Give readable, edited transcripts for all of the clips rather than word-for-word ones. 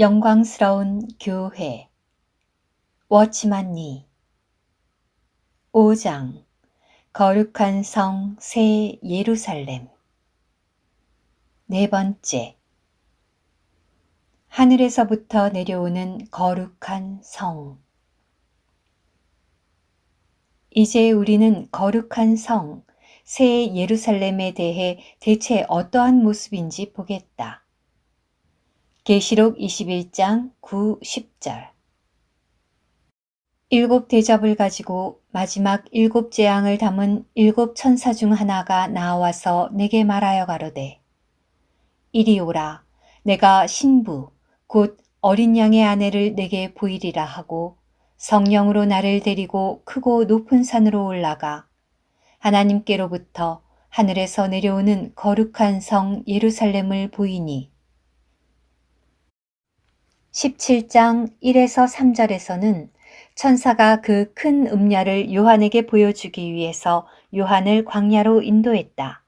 영광스러운 교회 워치만 니 5장 거룩한 성 새 예루살렘 네 번째 하늘에서부터 내려오는 거룩한 성. 이제 우리는 거룩한 성 새 예루살렘에 대해 대체 어떠한 모습인지 보겠다. 계시록 21장 9, 10절. 일곱 대접을 가지고 마지막 일곱 재앙을 담은 일곱 천사 중 하나가 나와서 내게 말하여 가로되 이리 오라. 내가 신부 곧 어린 양의 아내를 내게 보이리라 하고 성령으로 나를 데리고 크고 높은 산으로 올라가 하나님께로부터 하늘에서 내려오는 거룩한 성 예루살렘을 보이니 17장 1에서 3절에서는 천사가 그 큰 음녀를 요한에게 보여주기 위해서 요한을 광야로 인도했다.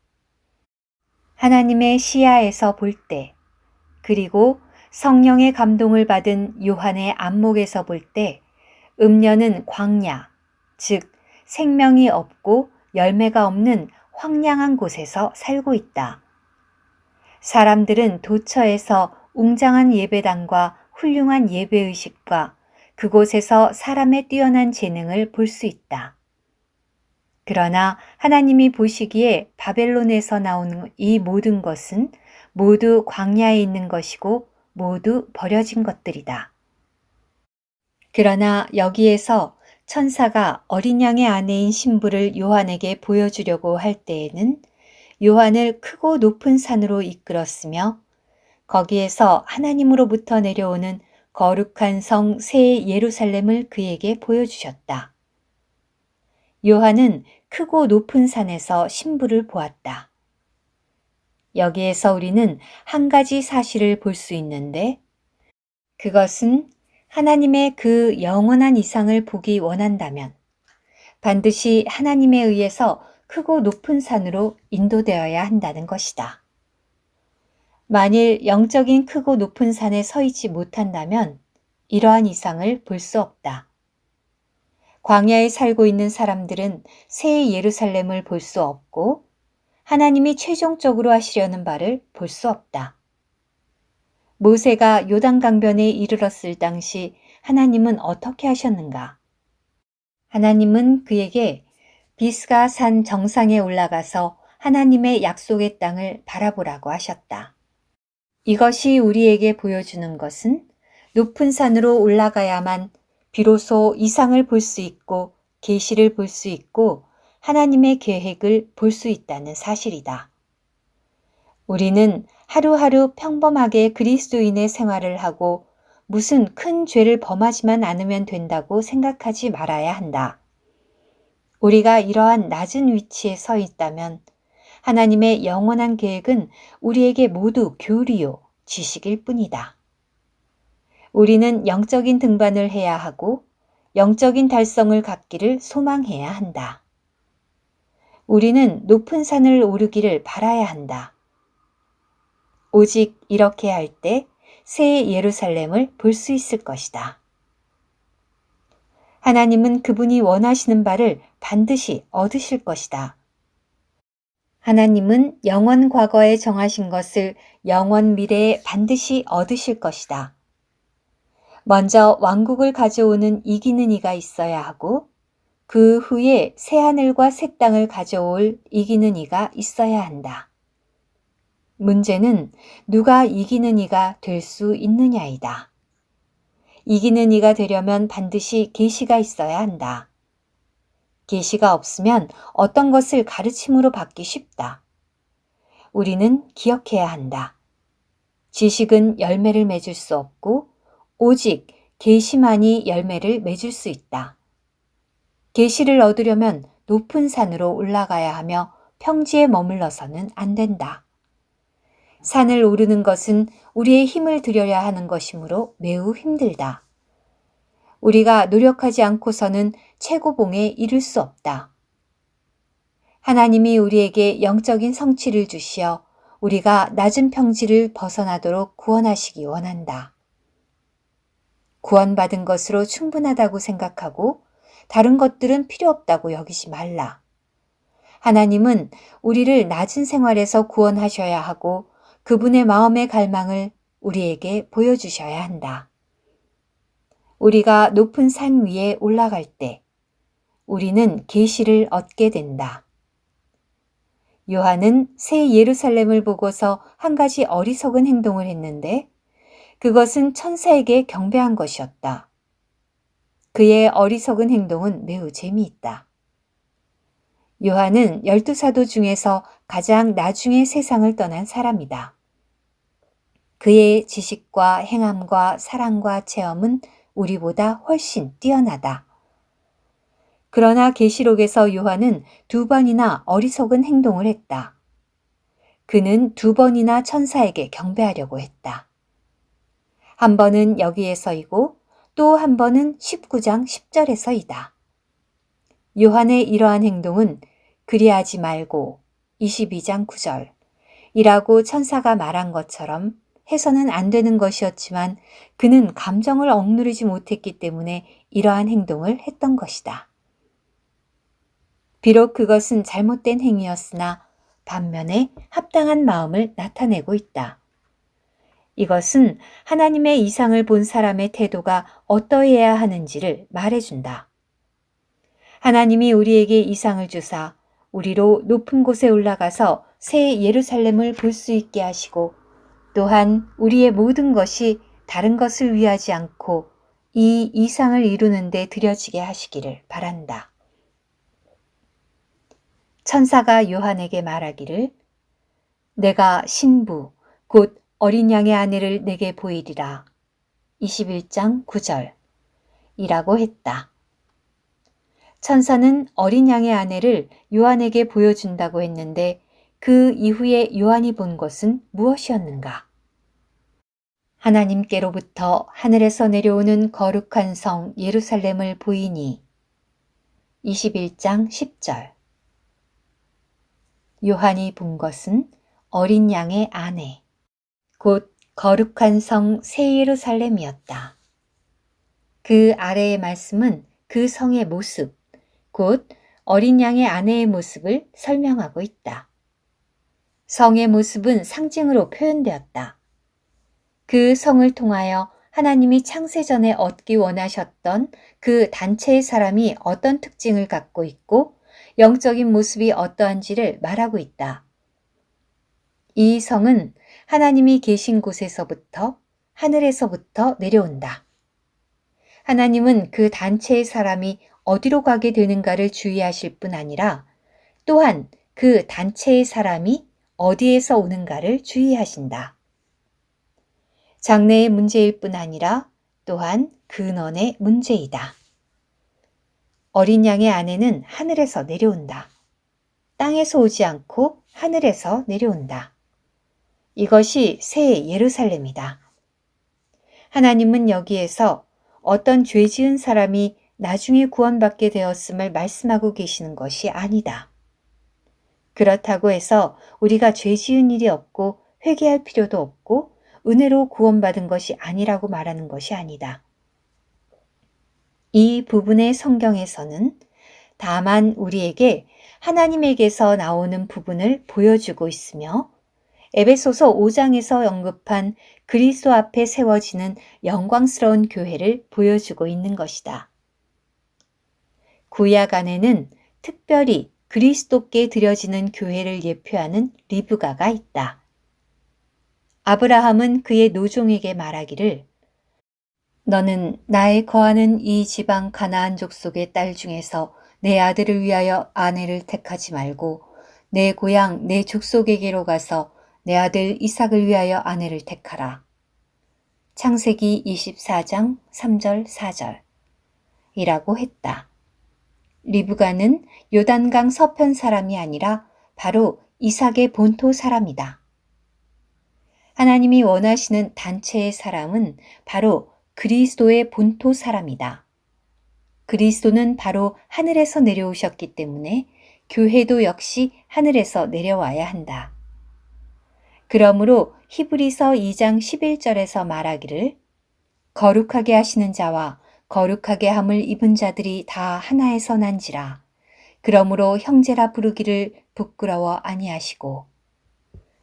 하나님의 시야에서 볼 때, 그리고 성령의 감동을 받은 요한의 안목에서 볼 때, 음녀는 광야, 즉 생명이 없고 열매가 없는 황량한 곳에서 살고 있다. 사람들은 도처에서 웅장한 예배당과 훌륭한 예배의식과 그곳에서 사람의 뛰어난 재능을 볼 수 있다. 그러나 하나님이 보시기에 바벨론에서 나오는 이 모든 것은 모두 광야에 있는 것이고 모두 버려진 것들이다. 그러나 여기에서 천사가 어린 양의 아내인 신부를 요한에게 보여주려고 할 때에는 요한을 크고 높은 산으로 이끌었으며 거기에서 하나님으로부터 내려오는 거룩한 성 새 예루살렘을 그에게 보여주셨다. 요한은 크고 높은 산에서 신부를 보았다. 여기에서 우리는 한 가지 사실을 볼 수 있는데 그것은 하나님의 그 영원한 이상을 보기 원한다면 반드시 하나님에 의해서 크고 높은 산으로 인도되어야 한다는 것이다. 만일 영적인 크고 높은 산에 서 있지 못한다면 이러한 이상을 볼 수 없다. 광야에 살고 있는 사람들은 새 예루살렘을 볼 수 없고 하나님이 최종적으로 하시려는 바를 볼 수 없다. 모세가 요단강변에 이르렀을 당시 하나님은 어떻게 하셨는가? 하나님은 그에게 비스가 산 정상에 올라가서 하나님의 약속의 땅을 바라보라고 하셨다. 이것이 우리에게 보여주는 것은 높은 산으로 올라가야만 비로소 이상을 볼 수 있고 계시를 볼 수 있고 하나님의 계획을 볼 수 있다는 사실이다. 우리는 하루하루 평범하게 그리스도인의 생활을 하고 무슨 큰 죄를 범하지만 않으면 된다고 생각하지 말아야 한다. 우리가 이러한 낮은 위치에 서 있다면 하나님의 영원한 계획은 우리에게 모두 교리요, 지식일 뿐이다. 우리는 영적인 등반을 해야 하고 영적인 달성을 갖기를 소망해야 한다. 우리는 높은 산을 오르기를 바라야 한다. 오직 이렇게 할 때 새 예루살렘을 볼 수 있을 것이다. 하나님은 그분이 원하시는 바를 반드시 얻으실 것이다. 하나님은 영원 과거에 정하신 것을 영원 미래에 반드시 얻으실 것이다. 먼저 왕국을 가져오는 이기는 이가 있어야 하고 그 후에 새하늘과 새 땅을 가져올 이기는 이가 있어야 한다. 문제는 누가 이기는 이가 될 수 있느냐이다. 이기는 이가 되려면 반드시 계시가 있어야 한다. 계시가 없으면 어떤 것을 가르침으로 받기 쉽다. 우리는 기억해야 한다. 지식은 열매를 맺을 수 없고 오직 계시만이 열매를 맺을 수 있다. 계시를 얻으려면 높은 산으로 올라가야 하며 평지에 머물러서는 안 된다. 산을 오르는 것은 우리의 힘을 들여야 하는 것이므로 매우 힘들다. 우리가 노력하지 않고서는 최고봉에 이를 수 없다. 하나님이 우리에게 영적인 성취를 주시어 우리가 낮은 평지를 벗어나도록 구원하시기 원한다. 구원받은 것으로 충분하다고 생각하고 다른 것들은 필요 없다고 여기지 말라. 하나님은 우리를 낮은 생활에서 구원하셔야 하고 그분의 마음의 갈망을 우리에게 보여주셔야 한다. 우리가 높은 산 위에 올라갈 때 우리는 계시를 얻게 된다. 요한은 새 예루살렘을 보고서 한 가지 어리석은 행동을 했는데 그것은 천사에게 경배한 것이었다. 그의 어리석은 행동은 매우 재미있다. 요한은 12사도 중에서 가장 나중에 세상을 떠난 사람이다. 그의 지식과 행함과 사랑과 체험은 우리보다 훨씬 뛰어나다. 그러나 계시록에서 요한은 2번이나 어리석은 행동을 했다. 그는 2번이나 천사에게 경배하려고 했다. 한 번은 여기에서이고 또 한 번은 19장 10절에서이다. 요한의 이러한 행동은 그리하지 말고 22장 9절 이라고 천사가 말한 것처럼 해서는 안 되는 것이었지만 그는 감정을 억누르지 못했기 때문에 이러한 행동을 했던 것이다. 비록 그것은 잘못된 행위였으나 반면에 합당한 마음을 나타내고 있다. 이것은 하나님의 이상을 본 사람의 태도가 어떠해야 하는지를 말해준다. 하나님이 우리에게 이상을 주사 우리로 높은 곳에 올라가서 새 예루살렘을 볼 수 있게 하시고 또한 우리의 모든 것이 다른 것을 위하지 않고 이 이상을 이루는 데 들여지게 하시기를 바란다. 천사가 요한에게 말하기를 내가 신부 곧 어린 양의 아내를 내게 보이리라. 21장 9절 이라고 했다. 천사는 어린 양의 아내를 요한에게 보여준다고 했는데 그 이후에 요한이 본 것은 무엇이었는가? 하나님께로부터 하늘에서 내려오는 거룩한 성 예루살렘을 보이니 21장 10절 요한이 본 것은 어린 양의 아내, 곧 거룩한 성 새 예루살렘이었다. 그 아래의 말씀은 그 성의 모습, 곧 어린 양의 아내의 모습을 설명하고 있다. 성의 모습은 상징으로 표현되었다. 그 성을 통하여 하나님이 창세전에 얻기 원하셨던 그 단체의 사람이 어떤 특징을 갖고 있고 영적인 모습이 어떠한지를 말하고 있다. 이 성은 하나님이 계신 곳에서부터 하늘에서부터 내려온다. 하나님은 그 단체의 사람이 어디로 가게 되는가를 주의하실 뿐 아니라 또한 그 단체의 사람이 어디에서 오는가를 주의하신다. 장래의 문제일 뿐 아니라 또한 근원의 문제이다. 어린 양의 아내는 하늘에서 내려온다. 땅에서 오지 않고 하늘에서 내려온다. 이것이 새 예루살렘이다. 하나님은 여기에서 어떤 죄 지은 사람이 나중에 구원받게 되었음을 말씀하고 계시는 것이 아니다. 그렇다고 해서 우리가 죄 지은 일이 없고 회개할 필요도 없고 은혜로 구원받은 것이 아니라고 말하는 것이 아니다. 이 부분의 성경에서는 다만 우리에게 하나님에게서 나오는 부분을 보여주고 있으며 에베소서 5장에서 언급한 그리스도 앞에 세워지는 영광스러운 교회를 보여주고 있는 것이다. 구약 안에는 특별히 그리스도께 드려지는 교회를 예표하는 리브가가 있다. 아브라함은 그의 노종에게 말하기를 너는 나의 거하는 이 지방 가나안 족속의 딸 중에서 내 아들을 위하여 아내를 택하지 말고 내 고향 내 족속에게로 가서 내 아들 이삭을 위하여 아내를 택하라. 창세기 24장 3절 4절 이라고 했다. 리브가는 요단강 서편 사람이 아니라 바로 이삭의 본토 사람이다. 하나님이 원하시는 단체의 사람은 바로 그리스도의 본토 사람이다. 그리스도는 바로 하늘에서 내려오셨기 때문에 교회도 역시 하늘에서 내려와야 한다. 그러므로 히브리서 2장 11절에서 말하기를 거룩하게 하시는 자와 거룩하게 함을 입은 자들이 다 하나에서 난지라. 그러므로 형제라 부르기를 부끄러워 아니하시고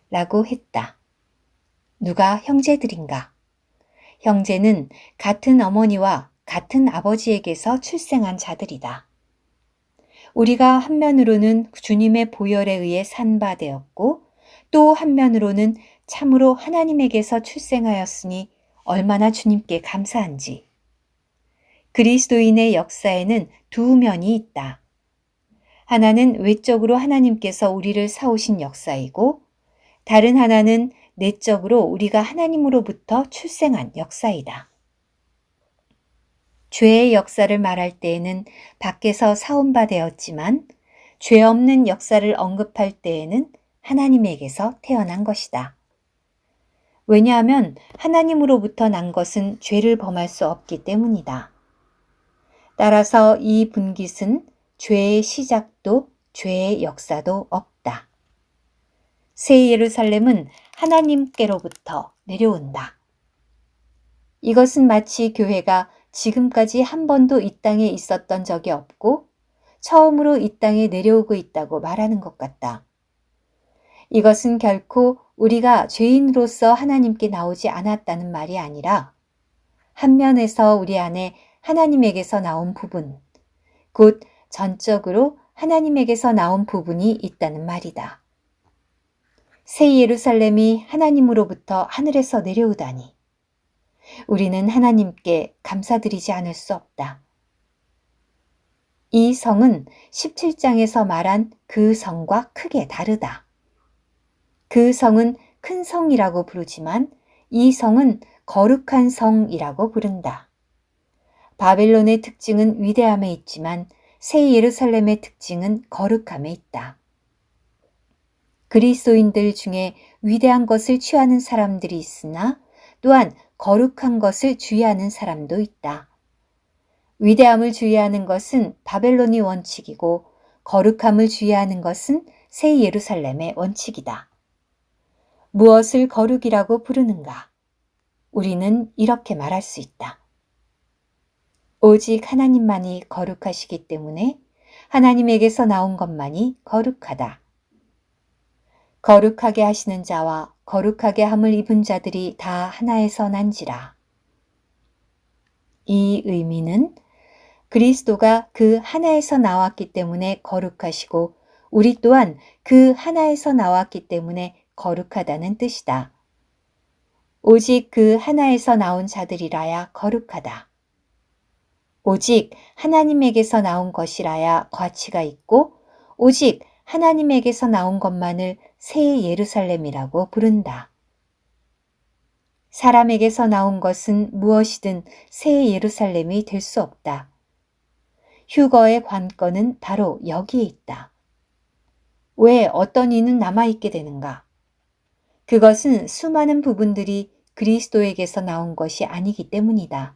라고 했다. 누가 형제들인가? 형제는 같은 어머니와 같은 아버지에게서 출생한 자들이다. 우리가 한면으로는 주님의 보혈에 의해 산바되었고 또 한면으로는 참으로 하나님에게서 출생하였으니 얼마나 주님께 감사한지. 그리스도인의 역사에는 두 면이 있다. 하나는 외적으로 하나님께서 우리를 사오신 역사이고 다른 하나는 내적으로 우리가 하나님으로부터 출생한 역사이다. 죄의 역사를 말할 때에는 밖에서 사온 바 되었지만 죄 없는 역사를 언급할 때에는 하나님에게서 태어난 것이다. 왜냐하면 하나님으로부터 난 것은 죄를 범할 수 없기 때문이다. 따라서 이 분깃은 죄의 시작도 죄의 역사도 없다. 새 예루살렘은 하나님께로부터 내려온다. 이것은 마치 교회가 지금까지 한 번도 이 땅에 있었던 적이 없고 처음으로 이 땅에 내려오고 있다고 말하는 것 같다. 이것은 결코 우리가 죄인으로서 하나님께 나오지 않았다는 말이 아니라 한 면에서 우리 안에 하나님에게서 나온 부분, 곧 전적으로 하나님에게서 나온 부분이 있다는 말이다. 새 예루살렘이 하나님으로부터 하늘에서 내려오다니. 우리는 하나님께 감사드리지 않을 수 없다. 이 성은 17장에서 말한 그 성과 크게 다르다. 그 성은 큰 성이라고 부르지만 이 성은 거룩한 성이라고 부른다. 바벨론의 특징은 위대함에 있지만 새 예루살렘의 특징은 거룩함에 있다. 그리스도인들 중에 위대한 것을 취하는 사람들이 있으나 또한 거룩한 것을 주의하는 사람도 있다. 위대함을 주의하는 것은 바벨론의 원칙이고 거룩함을 주의하는 것은 새 예루살렘의 원칙이다. 무엇을 거룩이라고 부르는가? 우리는 이렇게 말할 수 있다. 오직 하나님만이 거룩하시기 때문에 하나님에게서 나온 것만이 거룩하다. 거룩하게 하시는 자와 거룩하게 함을 입은 자들이 다 하나에서 난지라. 이 의미는 그리스도가 그 하나에서 나왔기 때문에 거룩하시고 우리 또한 그 하나에서 나왔기 때문에 거룩하다는 뜻이다. 오직 그 하나에서 나온 자들이라야 거룩하다. 오직 하나님에게서 나온 것이라야 가치가 있고 오직 하나님에게서 나온 것만을 새 예루살렘이라고 부른다. 사람에게서 나온 것은 무엇이든 새 예루살렘이 될 수 없다. 휴거의 관건은 바로 여기에 있다. 왜 어떤 이는 남아있게 되는가? 그것은 수많은 부분들이 그리스도에게서 나온 것이 아니기 때문이다.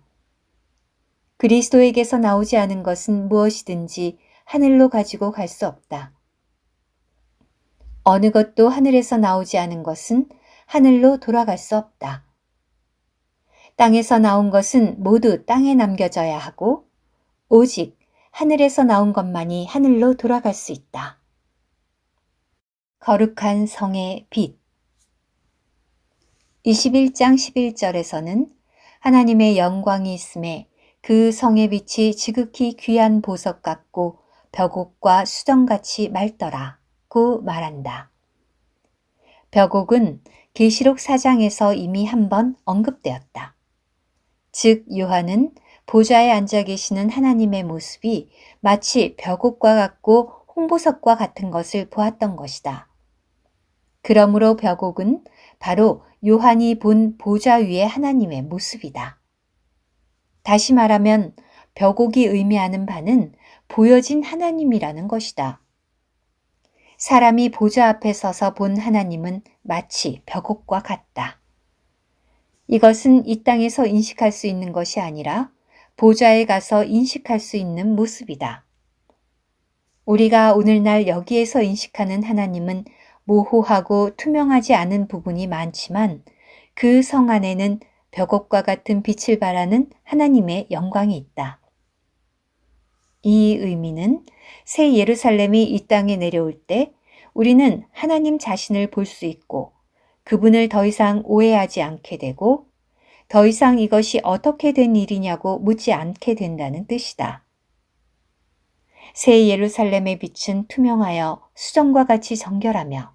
그리스도에게서 나오지 않은 것은 무엇이든지 하늘로 가지고 갈 수 없다. 어느 것도 하늘에서 나오지 않은 것은 하늘로 돌아갈 수 없다. 땅에서 나온 것은 모두 땅에 남겨져야 하고 오직 하늘에서 나온 것만이 하늘로 돌아갈 수 있다. 거룩한 성의 빛 21장 11절에서는 하나님의 영광이 있음에 그 성의 빛이 지극히 귀한 보석 같고 벽옥과 수정같이 맑더라고 말한다. 벽옥은 계시록 4장에서 이미 한번 언급되었다. 즉 요한은 보좌에 앉아 계시는 하나님의 모습이 마치 벽옥과 같고 홍보석과 같은 것을 보았던 것이다. 그러므로 벽옥은 바로 요한이 본 보좌 위의 하나님의 모습이다. 다시 말하면 벽옥이 의미하는 바는 보여진 하나님이라는 것이다. 사람이 보좌 앞에 서서 본 하나님은 마치 벽옥과 같다. 이것은 이 땅에서 인식할 수 있는 것이 아니라 보좌에 가서 인식할 수 있는 모습이다. 우리가 오늘날 여기에서 인식하는 하나님은 모호하고 투명하지 않은 부분이 많지만 그 성 안에는 벽옥과 같은 빛을 발하는 하나님의 영광이 있다. 이 의미는 새 예루살렘이 이 땅에 내려올 때 우리는 하나님 자신을 볼 수 있고 그분을 더 이상 오해하지 않게 되고 더 이상 이것이 어떻게 된 일이냐고 묻지 않게 된다는 뜻이다. 새 예루살렘의 빛은 투명하여 수정과 같이 정결하며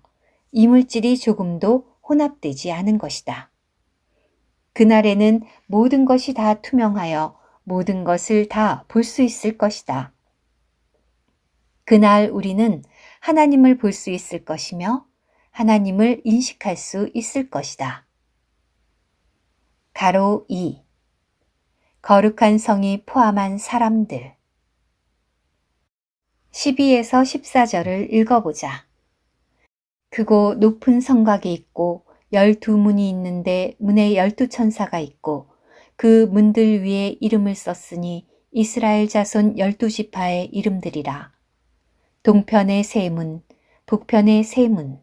이물질이 조금도 혼합되지 않은 것이다. 그날에는 모든 것이 다 투명하여 모든 것을 다 볼 수 있을 것이다. 그날 우리는 하나님을 볼 수 있을 것이며 하나님을 인식할 수 있을 것이다. 가로 2. 거룩한 성이 포함한 사람들. 12에서 14절을 읽어보자. 크고 높은 성곽이 있고 12문이 있는데 문에 12천사가 있고 그 문들 위에 이름을 썼으니 이스라엘 자손 12지파의 이름들이라. 동편의 세 문, 북편의 세 문,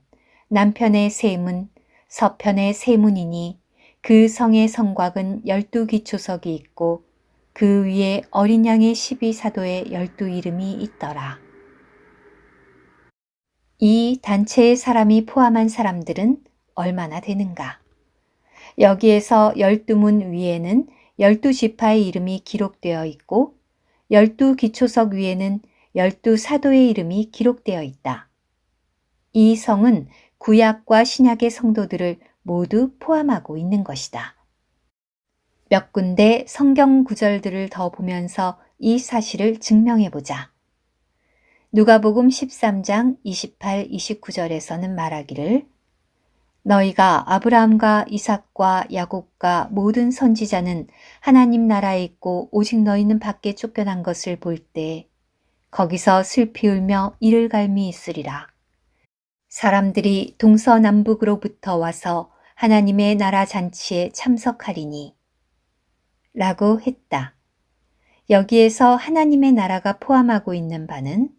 남편의 세 문, 서편의 세 문이니 그 성의 성곽은 12기초석이 있고 그 위에 어린 양의 12사도의 12 이름이 있더라. 이 단체의 사람이 포함한 사람들은 얼마나 되는가? 여기에서 12문 위에는 12지파의 이름이 기록되어 있고 12기초석 위에는 12사도의 이름이 기록되어 있다. 이 성은 구약과 신약의 성도들을 모두 포함하고 있는 것이다. 몇 군데 성경 구절들을 더 보면서 이 사실을 증명해보자. 누가복음 13장 28, 29절에서는 말하기를 너희가 아브라함과 이삭과 야곱과 모든 선지자는 하나님 나라에 있고 오직 너희는 밖에 쫓겨난 것을 볼 때 거기서 슬피 울며 이를 갈미 있으리라. 사람들이 동서남북으로부터 와서 하나님의 나라 잔치에 참석하리니 라고 했다. 여기에서 하나님의 나라가 포함하고 있는 바는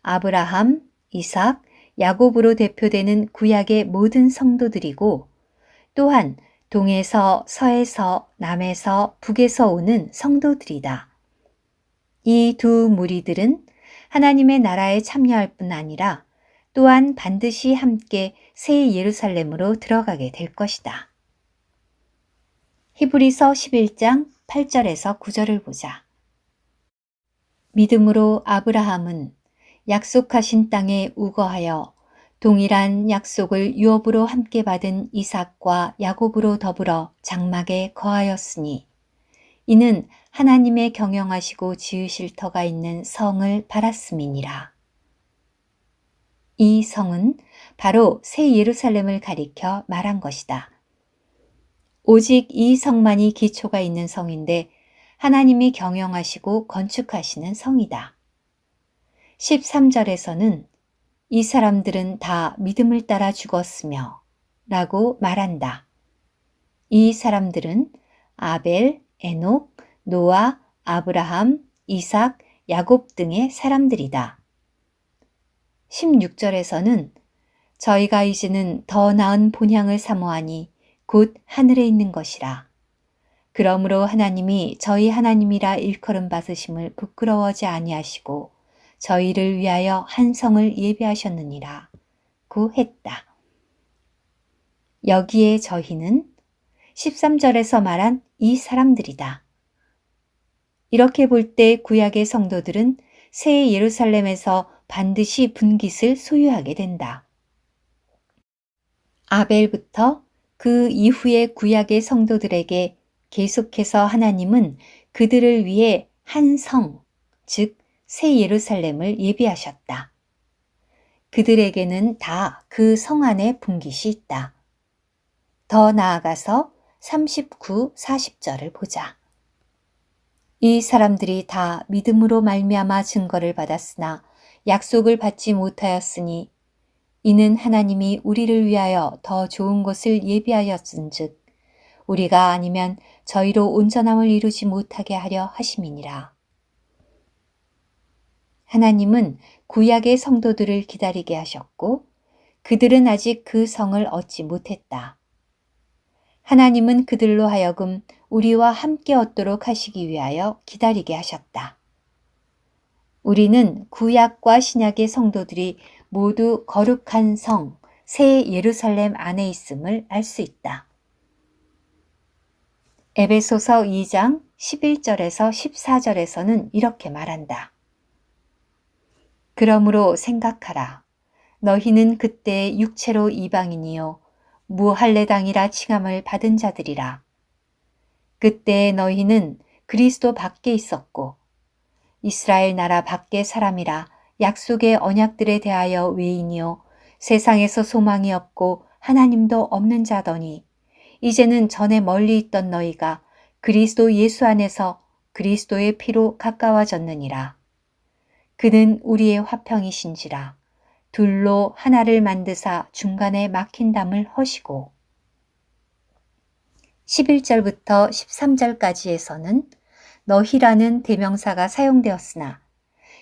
아브라함, 이삭, 야곱으로 대표되는 구약의 모든 성도들이고 또한 동에서 서에서 남에서 북에서 오는 성도들이다. 이 두 무리들은 하나님의 나라에 참여할 뿐 아니라 또한 반드시 함께 새 예루살렘으로 들어가게 될 것이다. 히브리서 11장 8절에서 9절을 보자. 믿음으로 아브라함은 약속하신 땅에 우거하여 동일한 약속을 유업으로 함께 받은 이삭과 야곱으로 더불어 장막에 거하였으니 이는 하나님의 경영하시고 지으실 터가 있는 성을 바랐음이니라. 이 성은 바로 새 예루살렘을 가리켜 말한 것이다. 오직 이 성만이 기초가 있는 성인데 하나님이 경영하시고 건축하시는 성이다. 13절에서는 이 사람들은 다 믿음을 따라 죽었으며 라고 말한다. 이 사람들은 아벨, 에녹, 노아, 아브라함, 이삭, 야곱 등의 사람들이다. 16절에서는 저희가 이제는 더 나은 본향을 사모하니 곧 하늘에 있는 것이라. 그러므로 하나님이 저희 하나님이라 일컬음 받으심을 부끄러워하지 아니하시고 저희를 위하여 한 성을 예비하셨느니라 고 했다. 여기에 저희는 13절에서 말한 이 사람들이다. 이렇게 볼 때 구약의 성도들은 새 예루살렘에서 반드시 분깃을 소유하게 된다. 아벨부터 그 이후의 구약의 성도들에게 계속해서 하나님은 그들을 위해 한 성, 즉 새 예루살렘을 예비하셨다. 그들에게는 다 그 성 안에 분깃이 있다. 더 나아가서 39, 40절을 보자. 이 사람들이 다 믿음으로 말미암아 증거를 받았으나 약속을 받지 못하였으니 이는 하나님이 우리를 위하여 더 좋은 것을 예비하였은즉 우리가 아니면 저희로 온전함을 이루지 못하게 하려 하심이니라. 하나님은 구약의 성도들을 기다리게 하셨고 그들은 아직 그 성을 얻지 못했다. 하나님은 그들로 하여금 우리와 함께 얻도록 하시기 위하여 기다리게 하셨다. 우리는 구약과 신약의 성도들이 모두 거룩한 성, 새 예루살렘 안에 있음을 알 수 있다. 에베소서 2장 11절에서 14절에서는 이렇게 말한다. 그러므로 생각하라. 너희는 그때 육체로 이방인이요 무할례당이라 칭함을 받은 자들이라. 그때 너희는 그리스도 밖에 있었고 이스라엘 나라 밖의 사람이라 약속의 언약들에 대하여 외인이요 세상에서 소망이 없고 하나님도 없는 자더니 이제는 전에 멀리 있던 너희가 그리스도 예수 안에서 그리스도의 피로 가까워졌느니라. 그는 우리의 화평이신지라 둘로 하나를 만드사 중간에 막힌 담을 허시고 11절부터 13절까지에서는 너희라는 대명사가 사용되었으나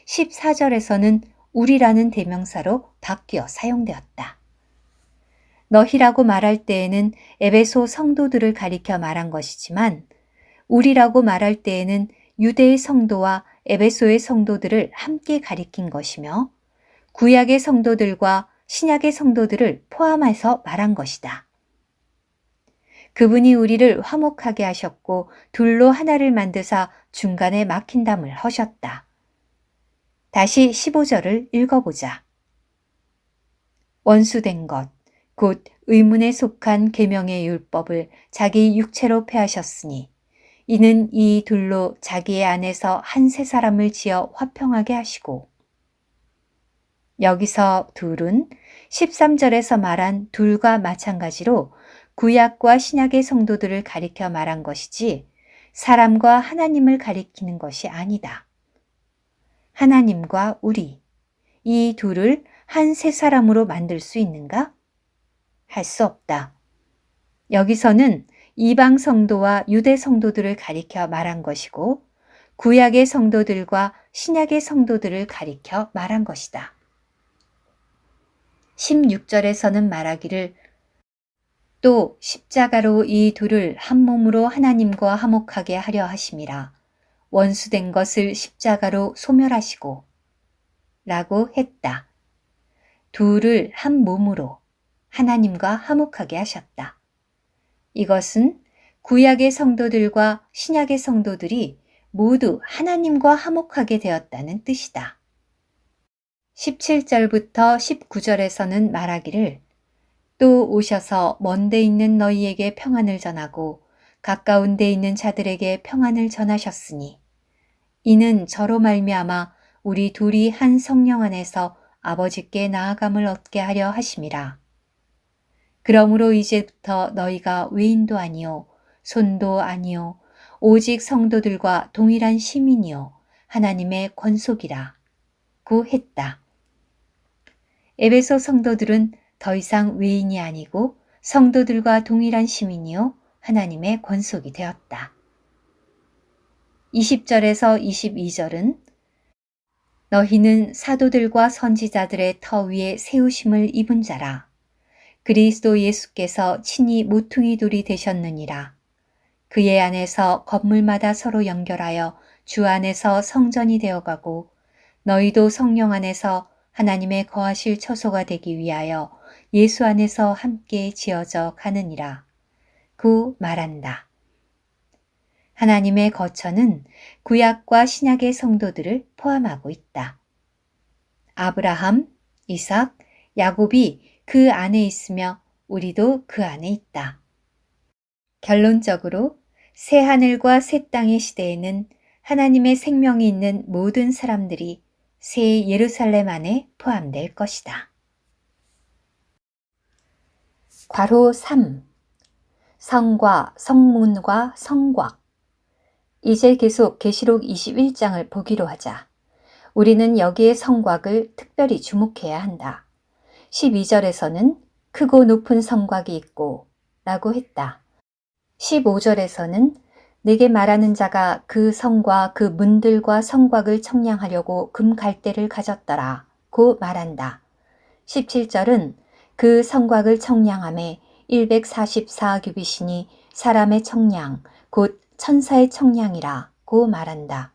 14절에서는 우리라는 대명사로 바뀌어 사용되었다. 너희라고 말할 때에는 에베소 성도들을 가리켜 말한 것이지만 우리라고 말할 때에는 유대의 성도와 에베소의 성도들을 함께 가리킨 것이며 구약의 성도들과 신약의 성도들을 포함해서 말한 것이다. 그분이 우리를 화목하게 하셨고 둘로 하나를 만드사 중간에 막힌 담을 허셨다. 다시 15절을 읽어보자. 원수된 것, 곧 의문에 속한 계명의 율법을 자기 육체로 폐하셨으니 이는 이 둘로 자기의 안에서 한 세 사람을 지어 화평하게 하시고 여기서 둘은 13절에서 말한 둘과 마찬가지로 구약과 신약의 성도들을 가리켜 말한 것이지 사람과 하나님을 가리키는 것이 아니다. 하나님과 우리, 이 둘을 한 세 사람으로 만들 수 있는가? 할 수 없다. 여기서는 이방 성도와 유대 성도들을 가리켜 말한 것이고 구약의 성도들과 신약의 성도들을 가리켜 말한 것이다. 16절에서는 말하기를 또 십자가로 이 둘을 한 몸으로 하나님과 화목하게 하려 하심이라 원수된 것을 십자가로 소멸하시고 라고 했다. 둘을 한 몸으로 하나님과 화목하게 하셨다. 이것은 구약의 성도들과 신약의 성도들이 모두 하나님과 화목하게 되었다는 뜻이다. 17절부터 19절에서는 말하기를 또 오셔서 먼 데 있는 너희에게 평안을 전하고 가까운 데 있는 자들에게 평안을 전하셨으니 이는 저로 말미암아 우리 둘이 한 성령 안에서 아버지께 나아감을 얻게 하려 하심이라. 그러므로 이제부터 너희가 외인도 아니요 손도 아니요 오직 성도들과 동일한 시민이요 하나님의 권속이라 고 했다. 에베소 성도들은 더 이상 외인이 아니고 성도들과 동일한 시민이요 하나님의 권속이 되었다. 20절에서 22절은 너희는 사도들과 선지자들의 터 위에 세우심을 입은 자라. 그리스도 예수께서 친히 모퉁이 돌이 되셨느니라. 그의 안에서 건물마다 서로 연결하여 주 안에서 성전이 되어가고 너희도 성령 안에서 하나님의 거하실 처소가 되기 위하여 예수 안에서 함께 지어져 가느니라. 구 말한다. 하나님의 거처는 구약과 신약의 성도들을 포함하고 있다. 아브라함, 이삭, 야곱이 그 안에 있으며 우리도 그 안에 있다. 결론적으로 새 하늘과 새 땅의 시대에는 하나님의 생명이 있는 모든 사람들이 새 예루살렘 안에 포함될 것이다. 괄호 3. 성과, 성문과 성곽. 이제 계속 계시록 21장을 보기로 하자. 우리는 여기에 성곽을 특별히 주목해야 한다. 12절에서는 크고 높은 성곽이 있고 라고 했다. 15절에서는 내게 말하는 자가 그 성과 그 문들과 성곽을 청량하려고 금갈대를 가졌더라 고 말한다. 17절은 그 성곽을 청량함에 144 규빗이니 사람의 청량, 곧 천사의 청량이라고 말한다.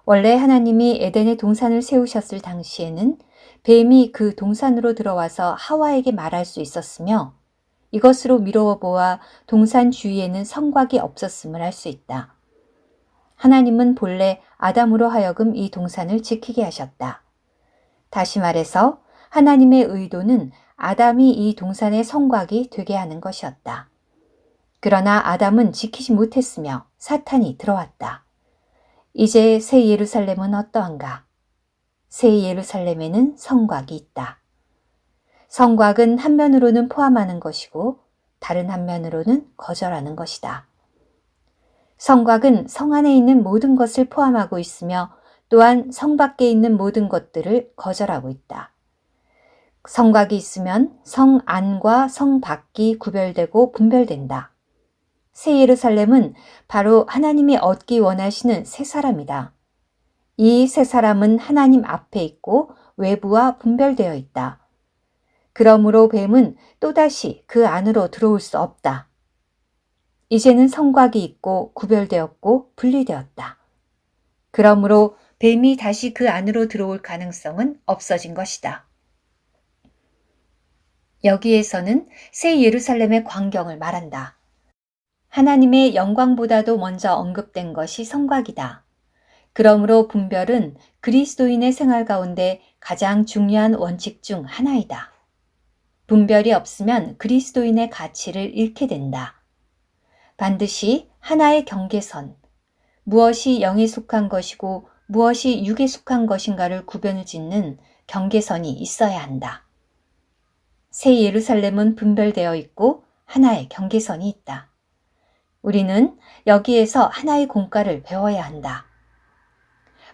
원래 하나님이 에덴의 동산을 세우셨을 당시에는 뱀이 그 동산으로 들어와서 하와에게 말할 수 있었으며 이것으로 미루어 보아 동산 주위에는 성곽이 없었음을 알 수 있다. 하나님은 본래 아담으로 하여금 이 동산을 지키게 하셨다. 다시 말해서 하나님의 의도는 아담이 이 동산의 성곽이 되게 하는 것이었다. 그러나 아담은 지키지 못했으며 사탄이 들어왔다. 이제 새 예루살렘은 어떠한가? 새 예루살렘에는 성곽이 있다. 성곽은 한면으로는 포함하는 것이고 다른 한면으로는 거절하는 것이다. 성곽은 성 안에 있는 모든 것을 포함하고 있으며 또한 성 밖에 있는 모든 것들을 거절하고 있다. 성곽이 있으면 성 안과 성 밖이 구별되고 분별된다. 새 예루살렘은 바로 하나님이 얻기 원하시는 새 사람이다. 이 새 사람은 하나님 앞에 있고 외부와 분별되어 있다. 그러므로 뱀은 또다시 그 안으로 들어올 수 없다. 이제는 성곽이 있고 구별되었고 분리되었다. 그러므로 뱀이 다시 그 안으로 들어올 가능성은 없어진 것이다. 여기에서는 새 예루살렘의 광경을 말한다. 하나님의 영광보다도 먼저 언급된 것이 성곽이다. 그러므로 분별은 그리스도인의 생활 가운데 가장 중요한 원칙 중 하나이다. 분별이 없으면 그리스도인의 가치를 잃게 된다. 반드시 하나의 경계선, 무엇이 영에 속한 것이고 무엇이 육에 속한 것인가를 구별을 짓는 경계선이 있어야 한다. 새 예루살렘은 분별되어 있고 하나의 경계선이 있다. 우리는 여기에서 하나의 공과를 배워야 한다.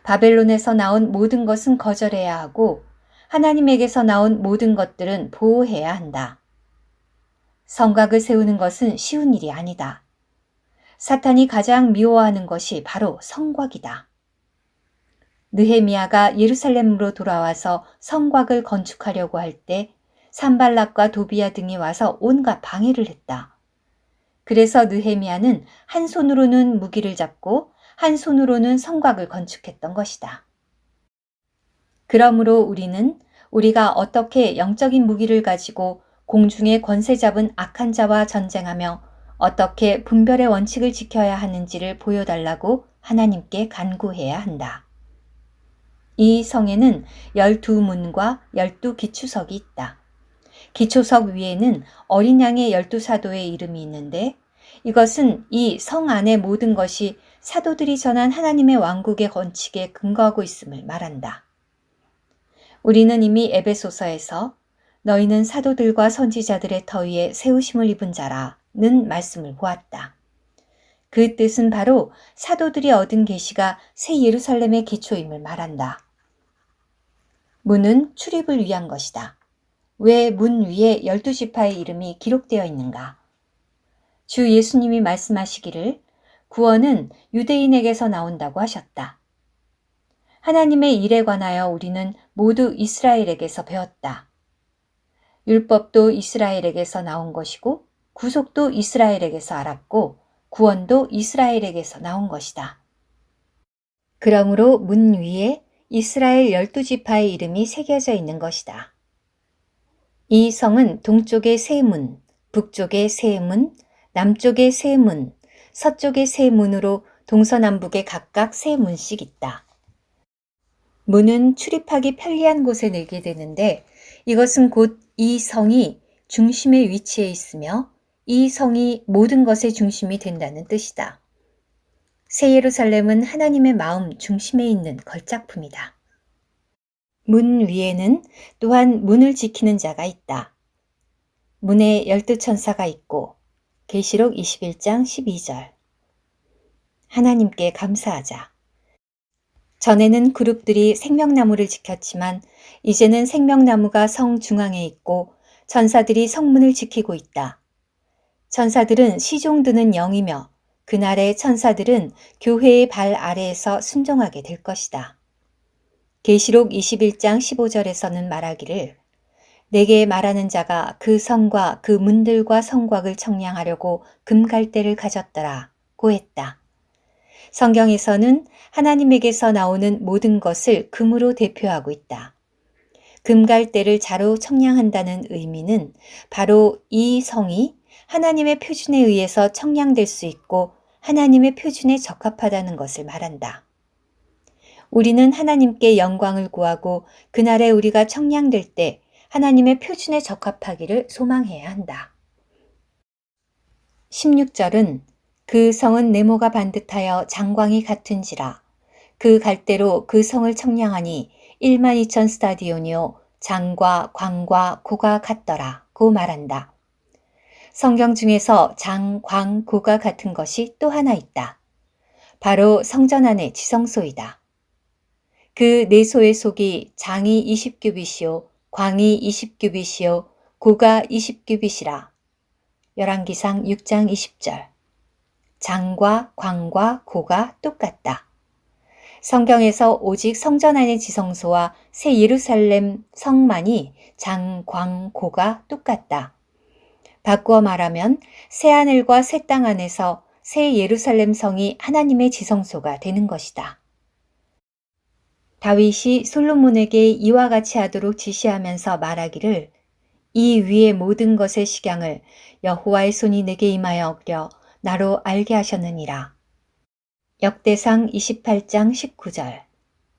바벨론에서 나온 모든 것은 거절해야 하고 하나님에게서 나온 모든 것들은 보호해야 한다. 성곽을 세우는 것은 쉬운 일이 아니다. 사탄이 가장 미워하는 것이 바로 성곽이다. 느헤미야가 예루살렘으로 돌아와서 성곽을 건축하려고 할 때 산발락과 도비야 등이 와서 온갖 방해를 했다. 그래서 느헤미야는 한 손으로는 무기를 잡고 한 손으로는 성곽을 건축했던 것이다. 그러므로 우리는 우리가 어떻게 영적인 무기를 가지고 공중의 권세 잡은 악한 자와 전쟁하며 어떻게 분별의 원칙을 지켜야 하는지를 보여달라고 하나님께 간구해야 한다. 이 성에는 12문과 12기초석이 있다. 기초석 위에는 어린 양의 12사도의 이름이 있는데 이것은 이 성 안의 모든 것이 사도들이 전한 하나님의 왕국의 건축에 근거하고 있음을 말한다. 우리는 이미 에베소서에서 너희는 사도들과 선지자들의 터위에 세우심을 입은 자라는 말씀을 보았다. 그 뜻은 바로 사도들이 얻은 계시가 새 예루살렘의 기초임을 말한다. 문은 출입을 위한 것이다. 왜 문 위에 12지파의 이름이 기록되어 있는가? 주 예수님이 말씀하시기를 구원은 유대인에게서 나온다고 하셨다. 하나님의 일에 관하여 우리는 모두 이스라엘에게서 배웠다. 율법도 이스라엘에게서 나온 것이고 구속도 이스라엘에게서 알았고 구원도 이스라엘에게서 나온 것이다. 그러므로 문 위에 이스라엘 12지파의 이름이 새겨져 있는 것이다. 이 성은 동쪽에 세 문, 북쪽에 세 문, 남쪽에 세 문, 서쪽에 세 문으로 동서남북에 각각 세 문씩 있다. 문은 출입하기 편리한 곳에 내게 되는데 이것은 곧 이 성이 중심에 위치해 있으며 이 성이 모든 것의 중심이 된다는 뜻이다. 새 예루살렘은 하나님의 마음 중심에 있는 걸작품이다. 문 위에는 또한 문을 지키는 자가 있다. 문에 12천사가 있고 계시록 21장 12절. 하나님께 감사하자. 전에는 그룹들이 생명나무를 지켰지만 이제는 생명나무가 성 중앙에 있고 천사들이 성문을 지키고 있다. 천사들은 시종 드는 영이며 그날의 천사들은 교회의 발 아래에서 순종하게 될 것이다. 계시록 21장 15절에서는 말하기를 내게 말하는 자가 그 성과 그 문들과 성곽을 청량하려고 금갈대를 가졌더라 고 했다. 성경에서는 하나님에게서 나오는 모든 것을 금으로 대표하고 있다. 금갈대를 자로 청량한다는 의미는 바로 이 성이 하나님의 표준에 의해서 청량될 수 있고 하나님의 표준에 적합하다는 것을 말한다. 우리는 하나님께 영광을 구하고 그날에 우리가 청량될 때 하나님의 표준에 적합하기를 소망해야 한다. 16절은 그 성은 네모가 반듯하여 장광이 같은지라 그 갈대로 그 성을 청량하니 12,000 스타디온이요 장과 광과 고가 같더라 고 말한다. 성경 중에서 장, 광, 고가 같은 것이 또 하나 있다. 바로 성전 안의 지성소이다. 그 내소의 속이 장이 20규빗이요 광이 20규빗이요 고가 20규빗이라. 열왕기상 6장 20절. 장과 광과 고가 똑같다. 성경에서 오직 성전 안의 지성소와 새 예루살렘 성만이 장, 광, 고가 똑같다. 바꾸어 말하면 새 하늘과 새 땅 안에서 새 예루살렘 성이 하나님의 지성소가 되는 것이다. 다윗이 솔로몬에게 이와 같이 하도록 지시하면서 말하기를 이 위의 모든 것의 식양을 여호와의 손이 내게 임하여 얻려 나로 알게 하셨느니라. 역대상 28장 19절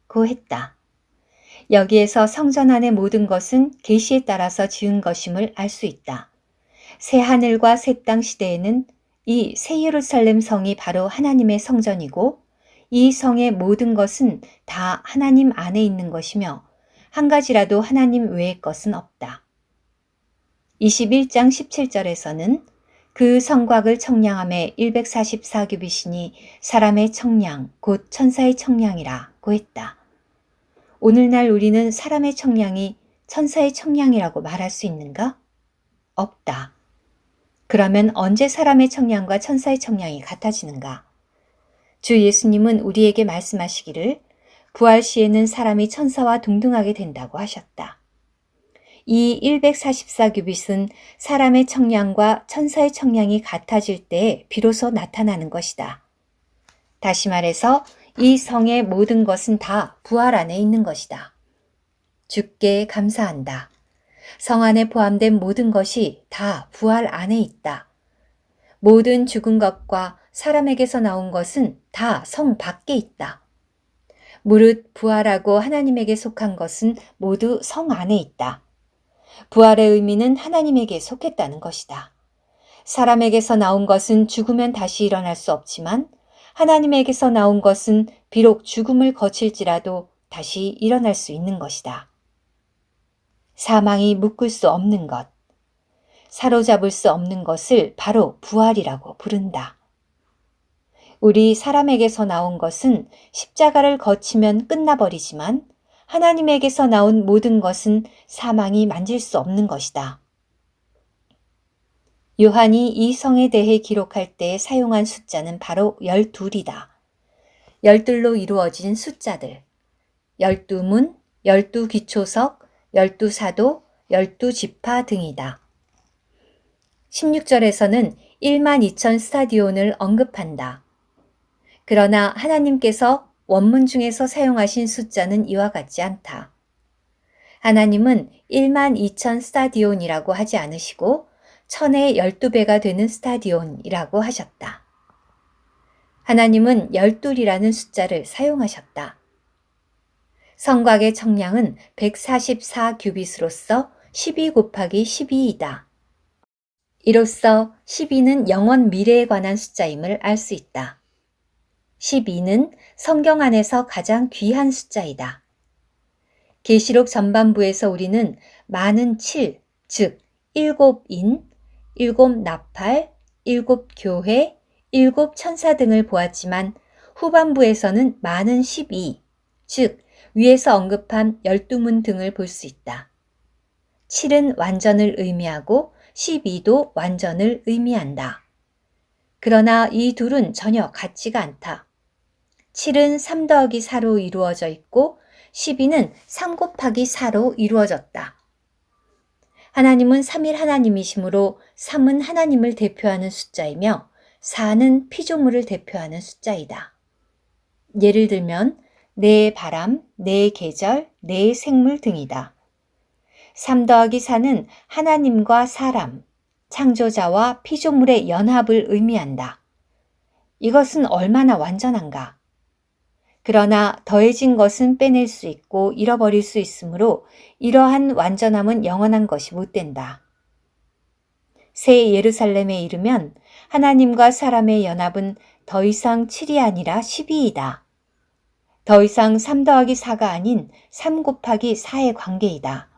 고 했다. 여기에서 성전 안의 모든 것은 계시에 따라서 지은 것임을 알 수 있다. 새 하늘과 새 땅 시대에는 이 새 예루살렘 성이 바로 하나님의 성전이고 이 성의 모든 것은 다 하나님 안에 있는 것이며 한 가지라도 하나님 외의 것은 없다. 21장 17절에서는 그 성곽을 청량함에 144규빗이니 사람의 청량 곧 천사의 청량이라 고 했다. 오늘날 우리는 사람의 청량이 천사의 청량이라고 말할 수 있는가? 없다. 그러면 언제 사람의 청량과 천사의 청량이 같아지는가? 주 예수님은 우리에게 말씀하시기를 부활 시에는 사람이 천사와 동등하게 된다고 하셨다. 이 144규빗은 사람의 청량과 천사의 청량이 같아질 때 비로소 나타나는 것이다. 다시 말해서 이 성의 모든 것은 다 부활 안에 있는 것이다. 주께 감사한다. 성 안에 포함된 모든 것이 다 부활 안에 있다. 모든 죽은 것과 사람에게서 나온 것은 다 성 밖에 있다. 무릇 부활하고 하나님에게 속한 것은 모두 성 안에 있다. 부활의 의미는 하나님에게 속했다는 것이다. 사람에게서 나온 것은 죽으면 다시 일어날 수 없지만 하나님에게서 나온 것은 비록 죽음을 거칠지라도 다시 일어날 수 있는 것이다. 사망이 묶을 수 없는 것, 사로잡을 수 없는 것을 바로 부활이라고 부른다. 우리 사람에게서 나온 것은 십자가를 거치면 끝나버리지만 하나님에게서 나온 모든 것은 사망이 만질 수 없는 것이다. 요한이 이 성에 대해 기록할 때 사용한 숫자는 바로 12이다. 12로 이루어진 숫자들, 12문, 12기초석, 12사도, 12지파 등이다. 16절에서는 12,000 스타디온을 언급한다. 그러나 하나님께서 원문 중에서 사용하신 숫자는 이와 같지 않다. 하나님은 12,000 스타디온이라고 하지 않으시고 1000의 12배가 되는 스타디온이라고 하셨다. 하나님은 12이라는 숫자를 사용하셨다. 성곽의 청량은 144규빗으로서 12 곱하기 12이다. 이로써 12는 영원 미래에 관한 숫자임을 알 수 있다. 12는 성경 안에서 가장 귀한 숫자이다. 계시록 전반부에서 우리는 많은 7, 즉 7인, 7 나팔, 7 교회, 7 천사 등을 보았지만 후반부에서는 많은 12, 즉 위에서 언급한 12문 등을 볼 수 있다. 7은 완전을 의미하고 12도 완전을 의미한다. 그러나 이 둘은 전혀 같지가 않다. 7은 3 더하기 4로 이루어져 있고 12는 3 곱하기 4로 이루어졌다. 하나님은 3일 하나님이시므로 3은 하나님을 대표하는 숫자이며 4는 피조물을 대표하는 숫자이다. 예를 들면 내 바람, 내 계절, 내 생물 등이다. 3 더하기 4는 하나님과 사람, 창조자와 피조물의 연합을 의미한다. 이것은 얼마나 완전한가? 그러나 더해진 것은 빼낼 수 있고 잃어버릴 수 있으므로 이러한 완전함은 영원한 것이 못 된다. 새 예루살렘에 이르면 하나님과 사람의 연합은 더 이상 7이 아니라 12이다. 더 이상 3 더하기 4가 아닌 3 곱하기 4의 관계이다.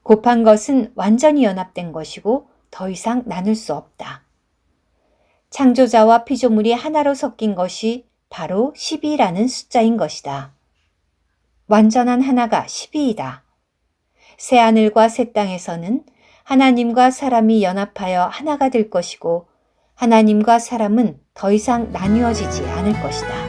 곱한 것은 완전히 연합된 것이고 더 이상 나눌 수 없다. 창조자와 피조물이 하나로 섞인 것이 바로 12라는 숫자인 것이다. 완전한 하나가 12이다. 새하늘과 새 땅에서는 하나님과 사람이 연합하여 하나가 될 것이고 하나님과 사람은 더 이상 나뉘어지지 않을 것이다.